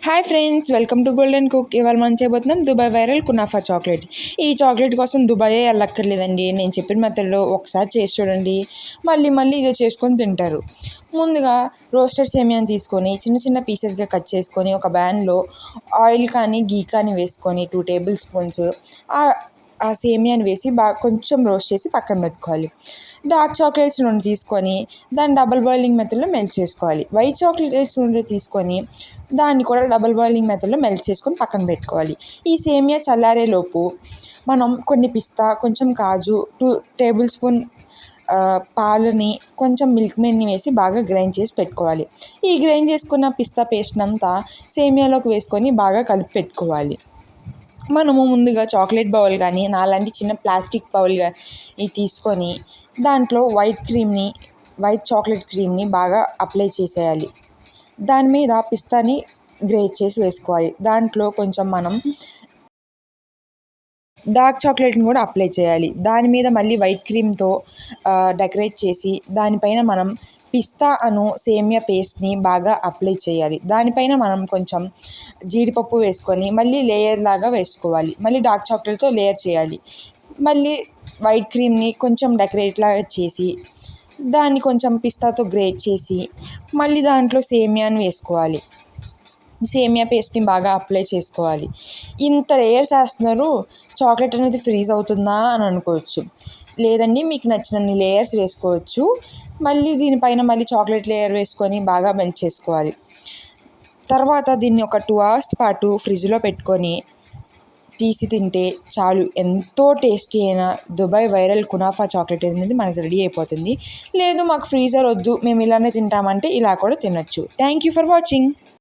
Hi friends, welcome to golden cook. ఇవాళ మనం చేయబోతున్నాం దుబాయ్ వైరల్ కునాఫా చాక్లెట్. ఈ చాక్లెట్ కోసం దుబాయే వెళ్ళక్కర్లేదండి. నేను చెప్పిన మెథడ్లో ఒకసారి చేసి చూడండి, మళ్ళీ మళ్ళీ ఇదే చేసుకొని తింటారు. ముందుగా రోస్టెడ్ సేమియాని తీసుకొని చిన్న చిన్న పీసెస్గా కట్ చేసుకొని ఒక ప్యాన్లో ఆయిల్ కానీ గీ కానీ వేసుకొని 2 టేబుల్ స్పూన్స్ ఆ సేమియాని వేసి బాగా కొంచెం రోస్ట్ చేసి పక్కన పెట్టుకోవాలి. డార్క్ చాక్లెట్స్ నుండి తీసుకొని దాన్ని డబుల్ బాయిలింగ్ మెథడ్లో మెల్ట్ చేసుకోవాలి. వైట్ చాక్లెట్స్ నుండి తీసుకొని దాన్ని కూడా డబుల్ బాయిలింగ్ మెథడ్లో మెల్ట్ చేసుకొని పక్కన పెట్టుకోవాలి. ఈ సేమియా చల్లారేలోపు మనం కొన్ని పిస్తా, కొంచెం కాజు, 2 టేబుల్ స్పూన్ పాలని, కొంచెం మిల్క్ మేడ్ని వేసి బాగా గ్రైండ్ చేసి పెట్టుకోవాలి. ఈ గ్రైండ్ చేసుకున్న పిస్తా పేస్ట్ అంతా సేమియాలోకి వేసుకొని బాగా కలిపి పెట్టుకోవాలి. మనము ముందుగా చాక్లెట్ బౌల్ కానీ నాలాంటి చిన్న ప్లాస్టిక్ బౌల్ ఇది తీసుకొని దాంట్లో వైట్ చాక్లెట్ క్రీమ్ని బాగా అప్లై చేసేయాలి. దాని మీద పిస్తాని గ్రేట్ చేసి వేసుకోవాలి. దాంట్లో కొంచెం మనం డార్క్ చాక్లెట్ని కూడా అప్లై చేయాలి. దాని మీద మళ్ళీ వైట్ క్రీమ్తో డెకరేట్ చేసి దానిపైన మనం పిస్తా సేమియా పేస్ట్ని బాగా అప్లై చేయాలి. దానిపైన మనం కొంచెం జీడిపప్పు వేసుకొని మళ్ళీ లేయర్ లాగా వేసుకోవాలి. మళ్ళీ డార్క్ చాక్లెట్తో లేయర్ చేయాలి. మళ్ళీ వైట్ క్రీమ్ని కొంచెం డెకరేట్ లాగా చేసి దాన్ని కొంచెం పిస్తాతో గ్రేట్ చేసి మళ్ళీ దాంట్లో సేమియాని వేసుకోవాలి. సేమియా పేస్ట్ని బాగా అప్లై చేసుకోవాలి. ఇంత లేయర్స్ వేస్తున్నారు, చాక్లెట్ అనేది ఫ్రీజ్ అవుతుందా అని అనుకోవచ్చు. లేదండి, మీకు నచ్చినన్ని లేయర్స్ వేసుకోవచ్చు. మళ్ళీ దీనిపైన మళ్ళీ చాక్లెట్ లేయర్ వేసుకొని బాగా మెల్ట్ చేసుకోవాలి. తర్వాత దీన్ని ఒక 2 hours పాటు ఫ్రిడ్జ్లో పెట్టుకొని తీసి తింటే చాలు, ఎంతో టేస్టీ అయిన దుబాయ్ వైరల్ కునాఫా చాక్లెట్ అనేది మనకి రెడీ అయిపోతుంది. లేదు మాకు ఫ్రీజర్ వద్దు, మేము ఇలానే తింటామంటే ఇలా కూడా తినొచ్చు. Thank you for watching.